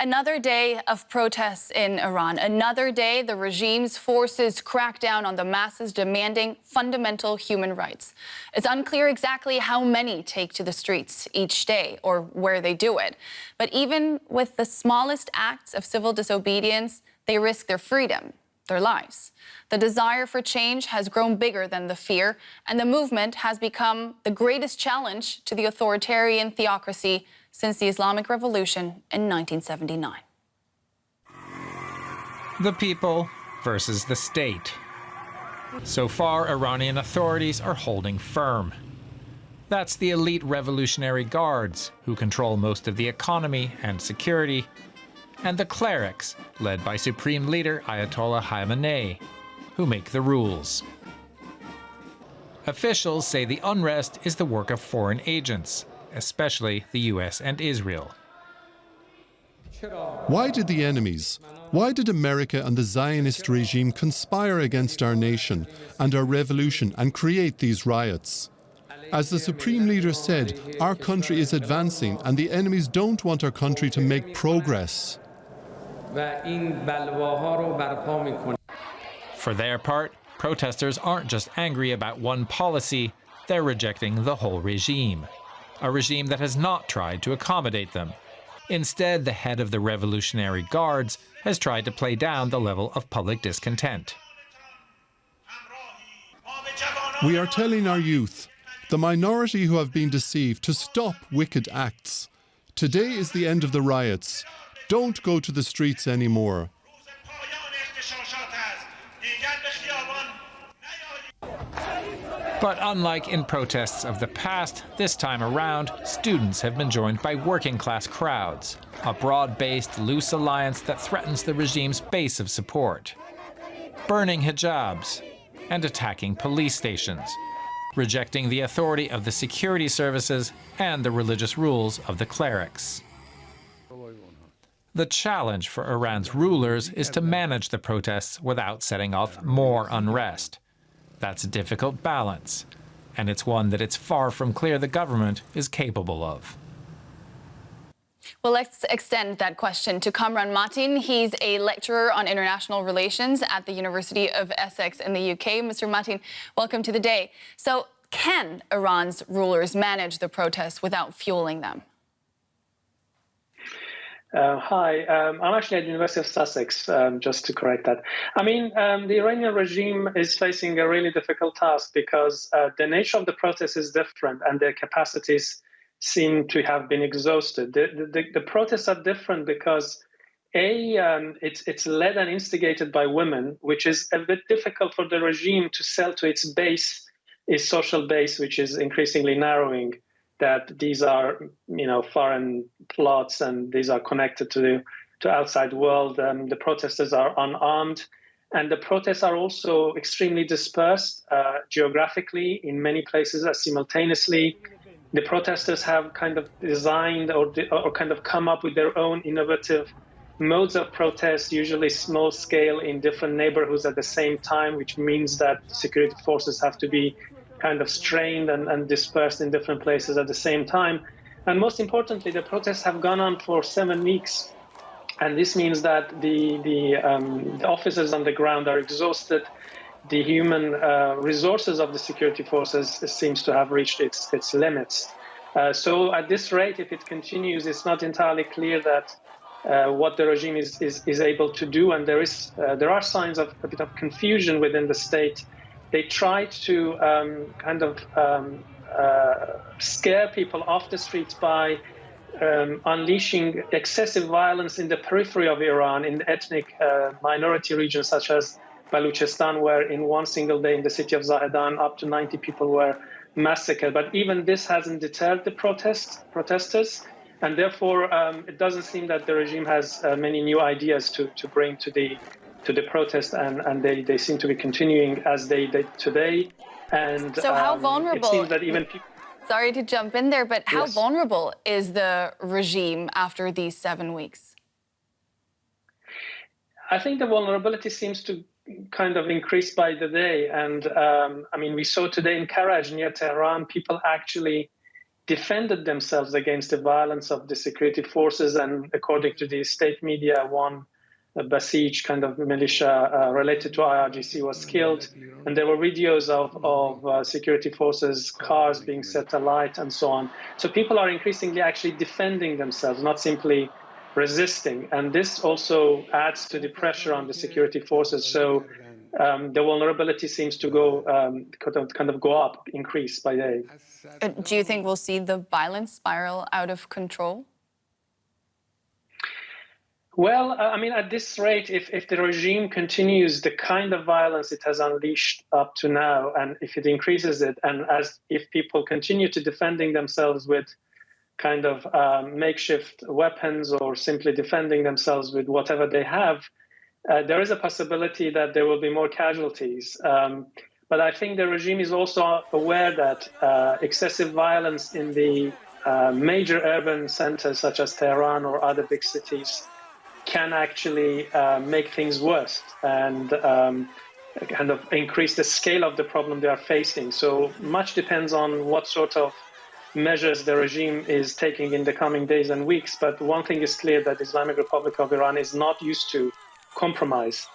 Another day of protests in Iran. Another day the regime's forces crack down on the masses demanding fundamental human rights. It's unclear exactly how many take to the streets each day or where they do it. But even with the smallest acts of civil disobedience, they risk their freedom, their lives. The desire for change has grown bigger than the fear, and the movement has become the greatest challenge to the authoritarian theocracy since the Islamic Revolution in 1979. The people versus the state. So far, Iranian authorities are holding firm. That's the elite Revolutionary Guards, who control most of the economy and security, and the clerics, led by Supreme Leader Ayatollah Khamenei, who make the rules. Officials say the unrest is the work of foreign agents, especially the US and Israel. Why did the enemies, why did America and the Zionist regime conspire against our nation and our revolution and create these riots? As the Supreme Leader said, our country is advancing and the enemies don't want our country to make progress. For their part, protesters aren't just angry about one policy, they're rejecting the whole regime. A regime that has not tried to accommodate them. Instead, the head of the Revolutionary Guards has tried to play down the level of public discontent. We are telling our youth, the minority who have been deceived, to stop wicked acts. Today is the end of the riots. Don't go to the streets anymore. But unlike in protests of the past, this time around, students have been joined by working-class crowds, a broad-based, loose alliance that threatens the regime's base of support. Burning hijabs and attacking police stations, rejecting the authority of the security services and the religious rules of the clerics. The challenge for Iran's rulers is to manage the protests without setting off more unrest. That's a difficult balance, and it's one that it's far from clear the government is capable of. Well, let's extend that question to Kamran Matin. He's a lecturer on international relations at the University of Essex in the UK. Mr. Matin, welcome to the day. So, can Iran's rulers manage the protests without fueling them? Hi, I'm actually at the University of Sussex, just to correct that. I mean, the Iranian regime is facing a really difficult task because the nature of the protests is different and their capacities seem to have been exhausted. The protests are different because, it's led and instigated by women, which is a bit difficult for the regime to sell to its base, its social base, which is increasingly narrowing, that these are, foreign plots and these are connected to the outside world. The protesters are unarmed, and the protests are also extremely dispersed geographically in many places simultaneously. The protesters have kind of designed or kind of come up with their own innovative modes of protest, usually small scale in different neighborhoods at the same time, which means that security forces have to be kind of strained and dispersed in different places at the same time. And most importantly, the protests have gone on for 7 weeks. And this means that the officers on the ground are exhausted. The human resources of the security forces seems to have reached its limits. So at this rate, if it continues, it's not entirely clear that what the regime is able to do. And there are signs of a bit of confusion within the state. They tried to scare people off the streets by unleashing excessive violence in the periphery of Iran, in ethnic minority regions such as Baluchistan, where in one single day in the city of Zahedan, up to 90 people were massacred. But even this hasn't deterred the protesters, and therefore it doesn't seem that the regime has many new ideas to bring to the protest, and they seem to be continuing as they did today. And so how vulnerable, it seems that even people... Sorry to jump in there, but how Yes. vulnerable is the regime after these 7 weeks? I think the vulnerability seems to kind of increase by the day. And we saw today in Karaj near Tehran, people actually defended themselves against the violence of the security forces. And according to the state media, one Basij kind of militia related to IRGC was killed. And there were videos of security forces, cars being set alight and so on. So people are increasingly actually defending themselves, not simply resisting. And this also adds to the pressure on the security forces. So the vulnerability seems to go kind of go up, increase by day. Do you think we'll see the violence spiral out of control? Well, I mean, at this rate, if the regime continues the kind of violence it has unleashed up to now, and if it increases it, and if people continue to defending themselves with kind of makeshift weapons or simply defending themselves with whatever they have, there is a possibility that there will be more casualties. But I think the regime is also aware that excessive violence in the major urban centers, such as Tehran or other big cities, can actually make things worse and kind of increase the scale of the problem they are facing. So much depends on what sort of measures the regime is taking in the coming days and weeks. But one thing is clear, that the Islamic Republic of Iran is not used to compromise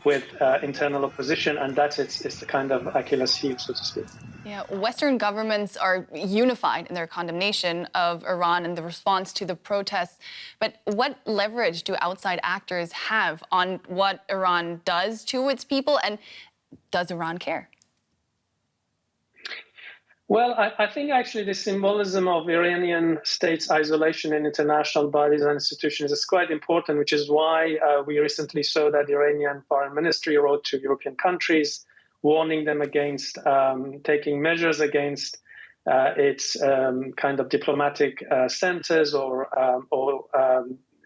with internal opposition, and that's it's the kind of Achilles heel, so to speak. Yeah, Western governments are unified in their condemnation of Iran and the response to the protests. But what leverage do outside actors have on what Iran does to its people, and does Iran care? Well, I think actually the symbolism of Iranian state's isolation in international bodies and institutions is quite important, which is why we recently saw that the Iranian foreign ministry wrote to European countries, warning them against taking measures against its kind of diplomatic centers, or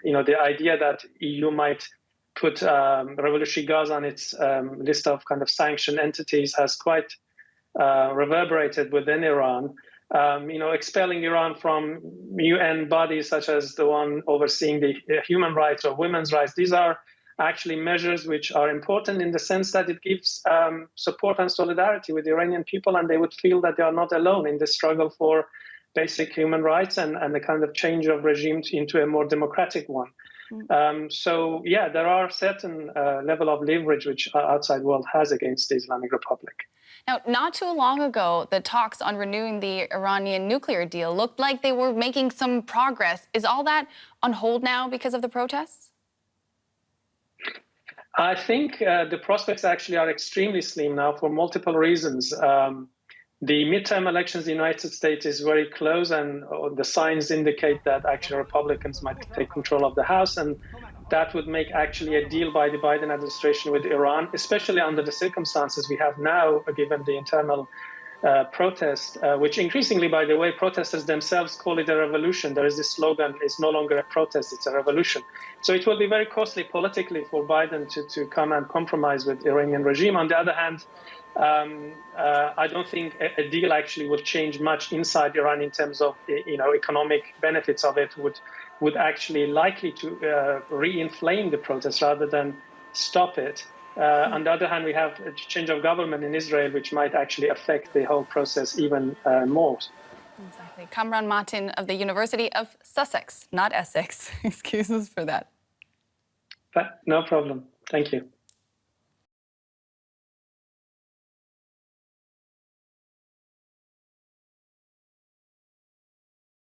the idea that EU might put revolutionary guards on its list of kind of sanctioned entities has quite reverberated within Iran. Expelling Iran from UN bodies such as the one overseeing the human rights or women's rights, these are actually measures which are important in the sense that it gives support and solidarity with the Iranian people, and they would feel that they are not alone in the struggle for basic human rights and the kind of change of regime into a more democratic one. So, yeah, there are certain level of leverage which our outside world has against the Islamic Republic. Now, not too long ago, the talks on renewing the Iranian nuclear deal looked like they were making some progress. Is all that on hold now because of the protests? I think the prospects actually are extremely slim now for multiple reasons. The midterm elections in the United States is very close, and the signs indicate that actually Republicans might take control of the House, and that would make actually a deal by the Biden administration with Iran, especially under the circumstances we have now, given the internal protest, which increasingly, by the way, protesters themselves call it a revolution. There is this slogan, it's no longer a protest, it's a revolution. So it will be very costly politically for Biden to come and compromise with the Iranian regime. On the other hand, I don't think a deal actually will change much inside Iran in terms of, economic benefits of it would actually likely to re-inflame the protests rather than stop it. On the other hand, we have a change of government in Israel, which might actually affect the whole process even more. Exactly. Kamran Matin of the University of Sussex, not Essex. Excuse us for that. But no problem. Thank you.